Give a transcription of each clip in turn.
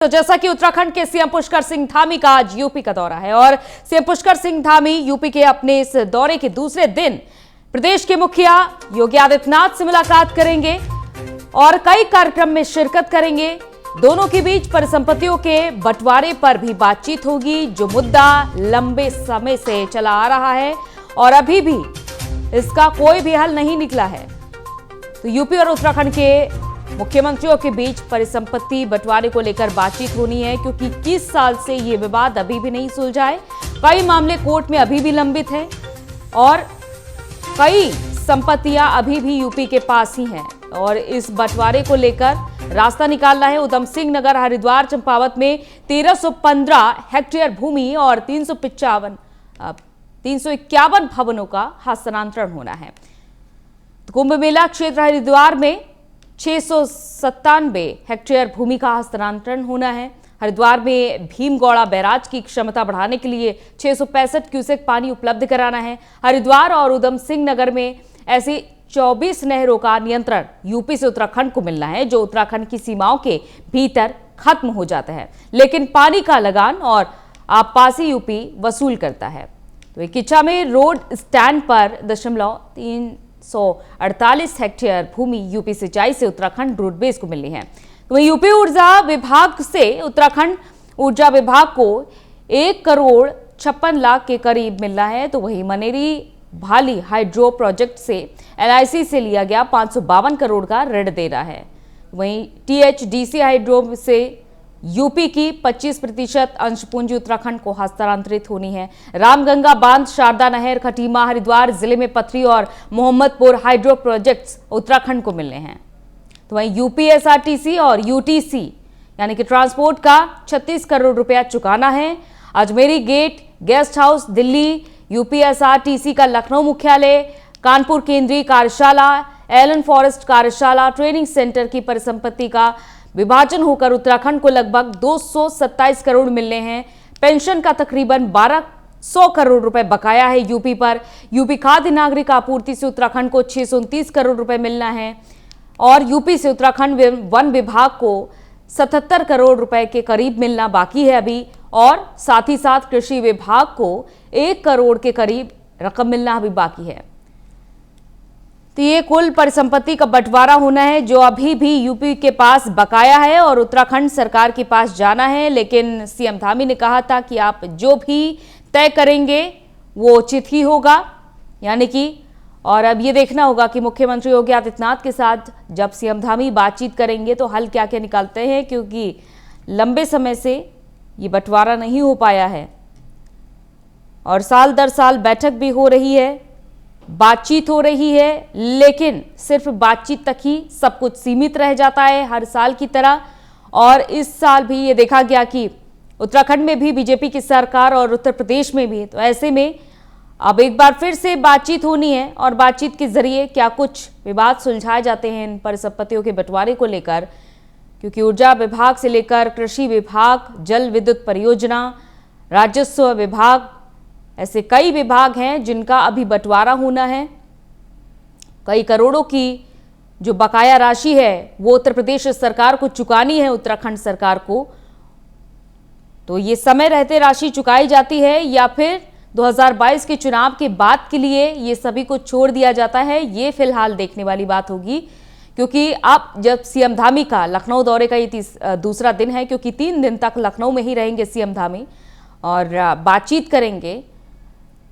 तो जैसा कि उत्तराखंड के सीएम पुष्कर सिंह धामी का आज यूपी का दौरा है और सीएम पुष्कर सिंह धामी यूपी के अपने इस दौरे के दूसरे दिन प्रदेश के मुखिया योगी आदित्यनाथ से मुलाकात करेंगे और कई कार्यक्रम में शिरकत करेंगे। दोनों के बीच परिसंपत्तियों के बंटवारे पर भी बातचीत होगी, जो मुद्दा लंबे समय से चला आ रहा है और अभी भी इसका कोई भी हल नहीं निकला है। तो यूपी और उत्तराखंड के मुख्यमंत्रियों के बीच परिसंपत्ति बंटवारे को लेकर बातचीत होनी है, क्योंकि 21 साल से ये विवाद अभी भी नहीं सुलझा है। कई मामले कोर्ट में अभी भी लंबित हैं और कई संपत्तियां अभी भी यूपी के पास ही हैं और इस बंटवारे को लेकर रास्ता निकालना है। उधम सिंह नगर, हरिद्वार, चंपावत में 1315 हेक्टेयर भूमि और 351 भवनों का हस्तांतरण होना है। कुंभ मेला क्षेत्र हरिद्वार में 697 हेक्टेयर भूमि का हस्तांतरण होना है। हरिद्वार में भीमगौड़ा बैराज की क्षमता बढ़ाने के लिए 665 क्यूसेक पानी उपलब्ध कराना है। हरिद्वार और उधम सिंह नगर में ऐसी 24 नहरों का नियंत्रण यूपी से उत्तराखंड को मिलना है, जो उत्तराखंड की सीमाओं के भीतर खत्म हो जाता है, लेकिन पानी का लगान और आबपासी यूपी वसूल करता है। तो किच्चा में रोड स्टैंड पर 348 हेक्टेयर भूमि यूपी सिंचाई से उत्तराखंड रोडवेज को मिलनी है। तो वहीं यूपी ऊर्जा विभाग से उत्तराखंड ऊर्जा विभाग को 1,56,00,000 के करीब मिलना है। तो वहीं मनेरी भाली हाइड्रो प्रोजेक्ट से LIC से लिया गया 552 करोड़ का ऋण देना है। वहीं THDC हाइड्रो से यूपी की 25% अंश पूंजी उत्तराखंड को हस्तांतरित होनी है। रामगंगा बांध, शारदा नहर, खटीमा, हरिद्वार जिले में पथरी और मोहम्मदपुर हाइड्रो प्रोजेक्ट्स उत्तराखंड को मिलने हैं। तो वहीं UPSRTC और UTC यानी कि ट्रांसपोर्ट का 36 करोड़ रुपया चुकाना है। Ajmeri gate guest house Delhi, UPSRTC का लखनऊ मुख्यालय, कानपुर केंद्रीय कार्यशाला, एलन फॉरेस्ट कार्यशाला, ट्रेनिंग सेंटर की परिसंपत्ति का विभाजन होकर उत्तराखंड को लगभग 227 करोड़ मिलने हैं। पेंशन का तकरीबन 1200 करोड़ रुपए बकाया है यूपी पर। यूपी खाद्य नागरिक आपूर्ति से उत्तराखंड को 629 करोड़ रुपए मिलना है और यूपी से उत्तराखंड वन विभाग को 77 करोड़ रुपए के करीब मिलना बाकी है अभी, और साथ ही साथ कृषि विभाग को 1 करोड़ के करीब रकम मिलना अभी बाकी है। तो ये कुल परिसंपत्ति का बंटवारा होना है, जो अभी भी यूपी के पास बकाया है और उत्तराखंड सरकार के पास जाना है। लेकिन सीएम धामी ने कहा था कि आप जो भी तय करेंगे वो उचित ही होगा, यानी कि और अब ये देखना होगा कि मुख्यमंत्री योगी आदित्यनाथ के साथ जब सीएम धामी बातचीत करेंगे तो हल क्या क्या निकालते हैं, क्योंकि लंबे समय से ये बंटवारा नहीं हो पाया है और साल दर साल बैठक भी हो रही है, बातचीत हो रही है, लेकिन सिर्फ बातचीत तक ही सब कुछ सीमित रह जाता है हर साल की तरह। और इस साल भी ये देखा गया कि उत्तराखंड में भी बीजेपी की सरकार और उत्तर प्रदेश में भी, तो ऐसे में अब एक बार फिर से बातचीत होनी है और बातचीत के जरिए क्या कुछ विवाद सुलझाए जाते हैं इन परिसंपत्तियों के बंटवारे को लेकर, क्योंकि ऊर्जा विभाग से लेकर कृषि विभाग, जल विद्युत परियोजना, राजस्व विभाग, ऐसे कई विभाग हैं जिनका अभी बंटवारा होना है। कई करोड़ों की जो बकाया राशि है वो उत्तर प्रदेश सरकार को चुकानी है उत्तराखंड सरकार को। तो ये समय रहते राशि चुकाई जाती है या फिर 2022 के चुनाव के बाद के लिए ये सभी को छोड़ दिया जाता है, ये फिलहाल देखने वाली बात होगी। क्योंकि अब जब सीएम धामी का लखनऊ दौरे का ये दूसरा दिन है, क्योंकि 3 दिन तक लखनऊ में ही रहेंगे सीएम धामी और बातचीत करेंगे।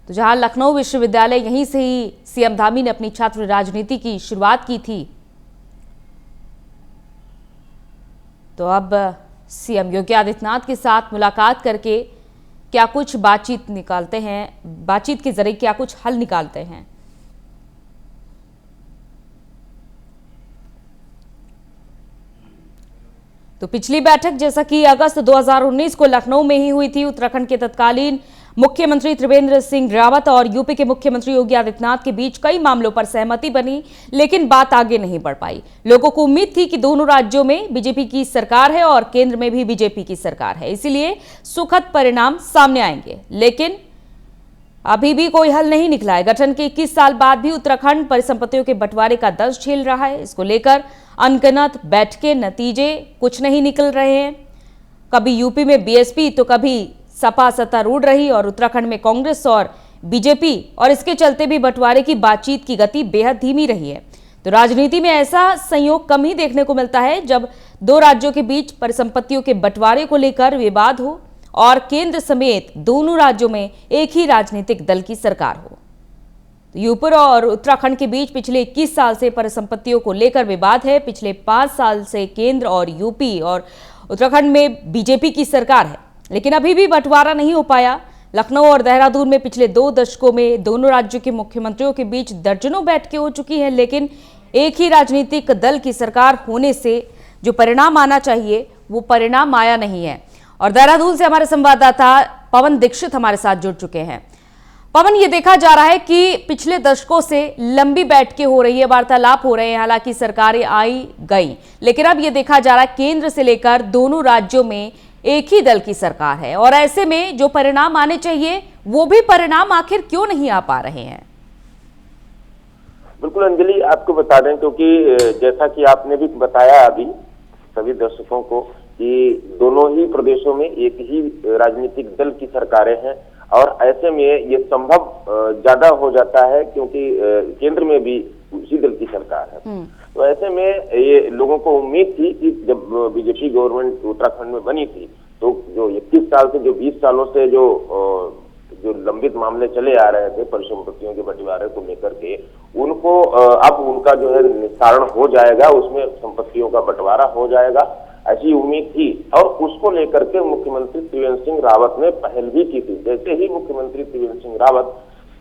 तो जहां लखनऊ विश्वविद्यालय, यहीं से ही सीएम धामी ने अपनी छात्र राजनीति की शुरुआत की थी, तो अब सीएम योगी आदित्यनाथ के साथ मुलाकात करके क्या कुछ बातचीत निकालते हैं, बातचीत के जरिए क्या कुछ हल निकालते हैं। तो पिछली बैठक जैसा कि अगस्त 2019 को लखनऊ में ही हुई थी, उत्तराखंड के तत्कालीन मुख्यमंत्री त्रिवेंद्र सिंह रावत और यूपी के मुख्यमंत्री योगी आदित्यनाथ के बीच कई मामलों पर सहमति बनी, लेकिन बात आगे नहीं बढ़ पाई। लोगों को उम्मीद थी कि दोनों राज्यों में बीजेपी की सरकार है और केंद्र में भी बीजेपी की सरकार है, इसीलिए सुखद परिणाम सामने आएंगे, लेकिन अभी भी कोई हल नहीं निकला है। गठन के 21 साल बाद भी उत्तराखंड परिसंपत्तियों के बंटवारे का दर्द झेल रहा है। इसको लेकर अनगिनत बैठकें, नतीजे कुछ नहीं निकल रहे हैं। कभी यूपी में बीएसपी तो कभी सपा सत्तारूढ़ रही और उत्तराखंड में कांग्रेस और बीजेपी, और इसके चलते भी बंटवारे की बातचीत की गति बेहद धीमी रही है। तो राजनीति में ऐसा संयोग कम ही देखने को मिलता है जब दो राज्यों के बीच परिसंपत्तियों के बंटवारे को लेकर विवाद हो और केंद्र समेत दोनों राज्यों में एक ही राजनीतिक दल की सरकार हो। तो यूपी और उत्तराखंड के बीच पिछले 21 साल से परिसंपत्तियों को लेकर विवाद है। पिछले 5 साल से केंद्र और यूपी और उत्तराखंड में बीजेपी की सरकार है, लेकिन अभी भी बंटवारा नहीं हो पाया। लखनऊ और देहरादून में पिछले 2 दशकों में दोनों राज्यों के मुख्यमंत्रियों के बीच दर्जनों बैठकें हो चुकी हैं, लेकिन एक ही राजनीतिक दल की सरकार होने से जो परिणाम आना चाहिए वो परिणाम आया नहीं है। और देहरादून से हमारे संवाददाता पवन दीक्षित हमारे साथ जुड़ चुके हैं। पवन, ये देखा जा रहा है कि पिछले दशकों से लंबी बैठकें हो रही है, वार्तालाप हो रहे हैं, हालांकि सरकारें आई गई, लेकिन अब ये देखा जा रहा है केंद्र से लेकर दोनों राज्यों में एक ही दल की सरकार है, और ऐसे में जो परिणाम आने चाहिए वो भी परिणाम आखिर क्यों नहीं आ पा रहे हैं? बिल्कुल अंजलि, आपको बता दें क्योंकि जैसा कि आपने भी बताया अभी सभी दर्शकों को कि दोनों ही प्रदेशों में एक ही राजनीतिक दल की सरकारें हैं, और ऐसे में ये संभव ज्यादा हो जाता है क्योंकि केंद्र में भी उसी दल की सरकार है। तो ऐसे में ये लोगों को उम्मीद थी कि जब बीजेपी गवर्नमेंट उत्तराखंड में बनी थी तो जो 21 साल से जो 20 सालों से जो लंबित मामले चले आ रहे थे परिसंपत्तियों के बंटवारे को लेकर के, उनको अब उनका जो है निस्तारण हो जाएगा, उसमें संपत्तियों का बंटवारा हो जाएगा, ऐसी उम्मीद थी। और उसको लेकर के मुख्यमंत्री त्रिवेंद्र सिंह रावत ने पहल भी की थी। जैसे ही मुख्यमंत्री त्रिवेंद्र सिंह रावत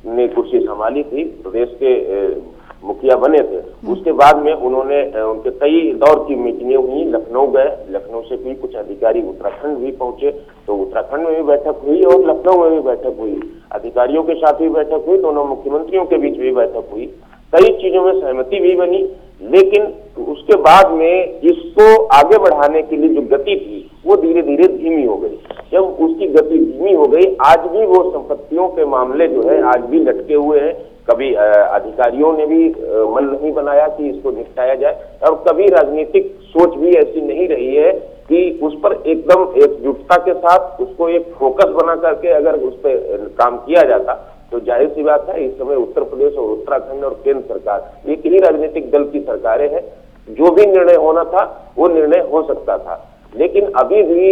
ने कुर्सी संभाली थी, प्रदेश के मुखिया बने थे, उसके बाद में उन्होंने उनके कई दौर की मीटिंगें हुई। लखनऊ गए, लखनऊ से भी कुछ अधिकारी उत्तराखंड भी पहुंचे, तो उत्तराखंड में भी बैठक हुई और लखनऊ में भी बैठक हुई, अधिकारियों के साथ भी बैठक हुई, दोनों मुख्यमंत्रियों के बीच भी बैठक हुई, कई चीजों में सहमति भी बनी। लेकिन उसके बाद में इसको आगे बढ़ाने के लिए जो गति थी वो धीरे धीरे धीमी हो गई। जब उसकी गति धीमी हो गई, आज भी वो संपत्तियों के मामले जो है आज भी लटके हुए हैं। कभी अधिकारियों ने भी मन नहीं बनाया कि इसको निपटाया जाए, और कभी राजनीतिक सोच भी ऐसी नहीं रही है कि उस पर एकदम एकजुटता के साथ उसको एक फोकस बना करके अगर उस पर काम किया जाता तो जाहिर सी बात है इस समय उत्तर प्रदेश और उत्तराखंड और केंद्र सरकार एक ही राजनीतिक दल की सरकारें हैं, जो भी निर्णय होना था वो निर्णय हो सकता था। लेकिन अभी भी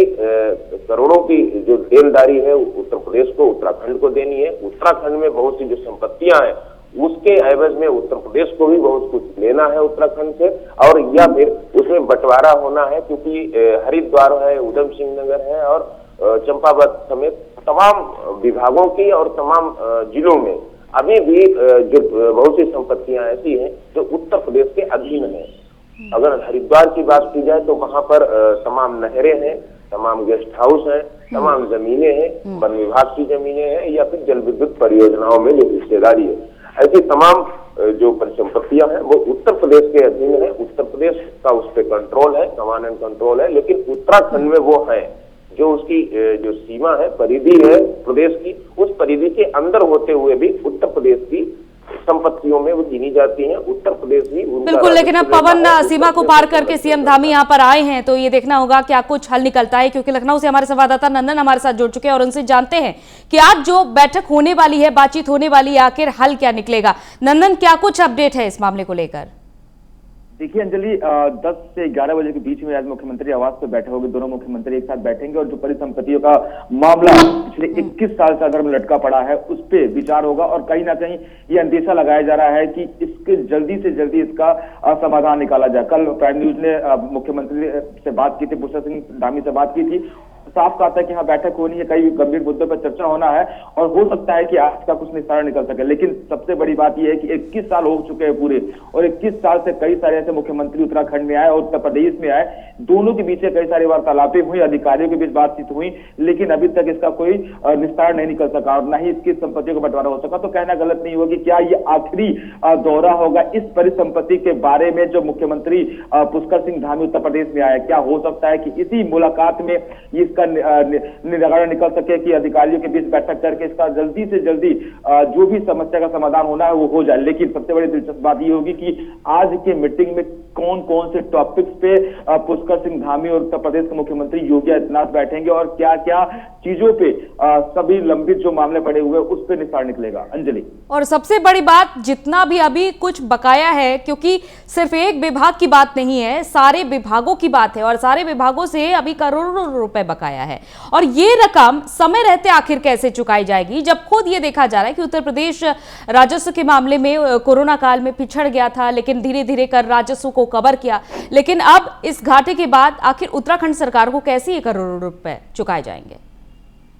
करोड़ों की जो देनदारी है उत्तर प्रदेश को उत्तराखंड को देनी है। उत्तराखंड में बहुत सी जो संपत्तियां हैं उसके एवज में उत्तर प्रदेश को भी बहुत कुछ लेना है उत्तराखंड से, और या फिर उसमें बंटवारा होना है, क्योंकि हरिद्वार है, उधम सिंह नगर है और चंपावत समेत तमाम विभागों की और तमाम जिलों में अभी भी जो बहुत सी संपत्तियां ऐसी हैं जो उत्तर प्रदेश के अधीन है। अगर हरिद्वार की बात की जाए तो वहां पर तमाम नहरें हैं, तमाम गेस्ट हाउस हैं, तमाम जमीनें हैं, वन विभाग की जमीनें हैं, या फिर जल विद्युत परियोजनाओं में जो हिस्सेदारी है, ऐसी तमाम जो परिसंपत्तियां हैं वो उत्तर प्रदेश के अधीन है। उत्तर प्रदेश का उस पर कंट्रोल है, कमांड एंड कंट्रोल है, लेकिन उत्तराखंड में वो है जो उसकी जो सीमा है, परिधि है प्रदेश की, उस परिधि के अंदर होते हुए भी उत्तर प्रदेश की संपत्तियों में वो गिनी जाती हैं। उत्तर प्रदेश भी बिल्कुल, लेकिन अब पवन सीमा को पार करके सीएम धामी यहाँ पर आए हैं, तो ये देखना होगा क्या कुछ हल निकलता है, क्योंकि लखनऊ से हमारे संवाददाता नंदन हमारे साथ जुड़ चुके हैं और उनसे जानते हैं कि आज जो बैठक होने वाली है, बातचीत होने वाली है, आखिर हल क्या निकलेगा। नंदन, क्या कुछ अपडेट है इस मामले को लेकर? देखिए अंजलि, 10 से 11 बजे के बीच में आज मुख्यमंत्री आवास पर बैठे होंगे, दोनों मुख्यमंत्री एक साथ बैठेंगे और जो परिसंपत्तियों का मामला पिछले 21 साल से अगर में लटका पड़ा है उस पर विचार होगा। और कहीं ना कहीं ये अंदेशा लगाया जा रहा है कि इसके जल्दी से जल्दी इसका समाधान निकाला जाए। कल प्राइम न्यूज ने मुख्यमंत्री से बात की थी, पुष्कर सिंह धामी से बात की थी, साफ कहा था कि हाँ बैठक होनी है, कई गंभीर मुद्दों पर चर्चा होना है और हो सकता है कि आज का कुछ निस्तारण निकल सके। लेकिन सबसे बड़ी बात यह है कि 21 साल हो चुके हैं पूरे, और 21 साल से कई सारे ऐसे मुख्यमंत्री उत्तराखंड में आए और उत्तर प्रदेश में आए, दोनों के बीच कई सारी वार्तालापें हुई, अधिकारियों के बीच बातचीत हुई, लेकिन अभी तक इसका कोई निस्तारण नहीं निकल सका और न ही इसकी संपत्तियों का बंटवारा हो सका। तो कहना गलत नहीं होगी, क्या ये आखिरी दौरा होगा इस परिसंपत्ति के बारे में जो मुख्यमंत्री पुष्कर सिंह धामी उत्तर प्रदेश में आए? क्या हो सकता है कि इसी मुलाकात में इसका इसका निराकरण निकल सके, कि अधिकारियों के बीच बैठक करके इसका जल्दी से जल्दी जो भी समस्या का समाधान होना है वो हो जाए। लेकिन सबसे बड़ी दिलचस्प बात ये होगी कि आज के मीटिंग में कौन कौन से टॉपिक्स पे पुष्कर सिंह धामी और उत्तर प्रदेश के मुख्यमंत्री योगी आदित्यनाथ बैठेंगे और क्या क्या चीजों पे सभी लंबित जो मामले पड़े हुए उस पे निस्तार निकलेगा। अंजलि, और सबसे बड़ी बात, जितना भी अभी कुछ बकाया है, क्योंकि सिर्फ एक विभाग की बात नहीं है, सारे विभागों की बात है और सारे विभागों से अभी करोड़ों रुपए बकाया है और ये रकम समय रहते आखिर कैसे चुकाई जाएगी, जब खुद ये देखा जा रहा है कि उत्तर प्रदेश राजस्व के मामले में कोरोना काल में पिछड़ गया था, लेकिन धीरे धीरे कर राजस्व को कवर किया। लेकिन अब इस घाटे के बाद आखिर उत्तराखंड सरकार को कैसे ये करोड़ों रुपए चुकाए जाएंगे?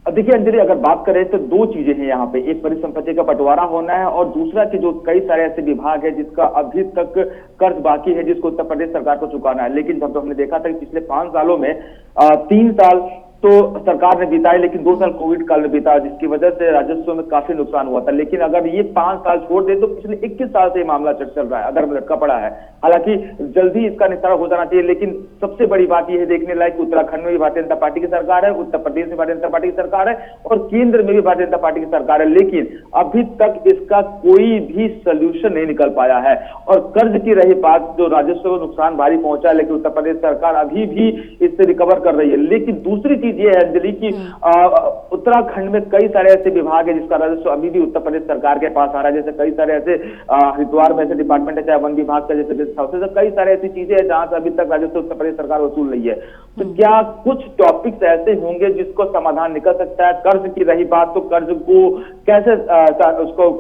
देखिए अंजलि, अगर बात करें तो दो चीजें हैं यहाँ पे, एक परिसंपत्ति का बंटवारा होना है और दूसरा कि जो कई सारे ऐसे विभाग है जिसका अभी तक कर्ज बाकी है जिसको उत्तर प्रदेश सरकार को चुकाना है। लेकिन जब हमने देखा था कि पिछले 5 सालों में 3 साल तो सरकार ने बिताए, लेकिन 2 साल कोविड काल में बीता, जिसकी वजह से राजस्व में काफी नुकसान हुआ था। लेकिन अगर ये 5 साल छोड़ दे तो पिछले 21 साल से ये मामला चल रहा है, अगर लटका पड़ा है। हालांकि जल्दी इसका निस्तारा हो जाना चाहिए, लेकिन सबसे बड़ी बात यह है देखने लायक कि उत्तराखंड में भी भारतीय जनता पार्टी की सरकार है, उत्तर प्रदेश में भारतीय जनता पार्टी की सरकार है और केंद्र में भी भारतीय जनता पार्टी की सरकार है, लेकिन अभी तक इसका कोई भी सोल्यूशन नहीं निकल पाया है। और कर्ज की रही बात, जो राजस्व को नुकसान भारी पहुंचा है, लेकिन उत्तर प्रदेश सरकार अभी भी इससे रिकवर कर रही है। लेकिन दूसरी चीज ये है अंजलि की उत्तराखंड में कई सारे ऐसे विभाग है जिसका राजस्व अभी भी उत्तर प्रदेश सरकार के पास आ रहा है, जैसे कई सारे ऐसे हरिद्वार में ऐसे डिपार्टमेंट है, चाहे वन विभाग का, जैसे कई सारे ऐसी चीजें हैं जहां से अभी तक राजस्व उत्तर प्रदेश सरकार वसूल रही है। तो क्या कुछ टॉपिक्स ऐसे होंगे जिसको समाधान निकल सकता है? कर्ज की रही बात, तो कर्ज को कैसे उसको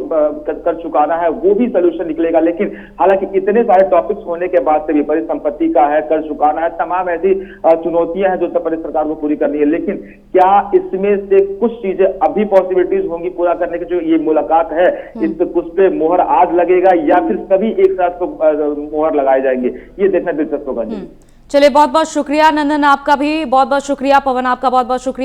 कर चुकाना है वो भी सोल्यूशन निकलेगा। लेकिन हालांकि इतने सारे टॉपिक्स होने के बाद से भी परिसंपत्ति का है, कर्ज चुकाना है, तमाम ऐसी चुनौतियां हैं जो उत्तर प्रदेश सरकार को पूरी करनी है। लेकिन क्या इसमें से कुछ चीजें अभी पॉसिबिलिटीज होंगी पूरा करने की? जो ये मुलाकात है इस पे कुछ पे मोहर आज लगेगा या फिर सभी एक साथ को मोहर लगाए जाएंगे, ये देखना दिलचस्प होगा। चलिए, बहुत बहुत शुक्रिया नंदन, आपका भी बहुत बहुत शुक्रिया, पवन आपका बहुत बहुत शुक्रिया।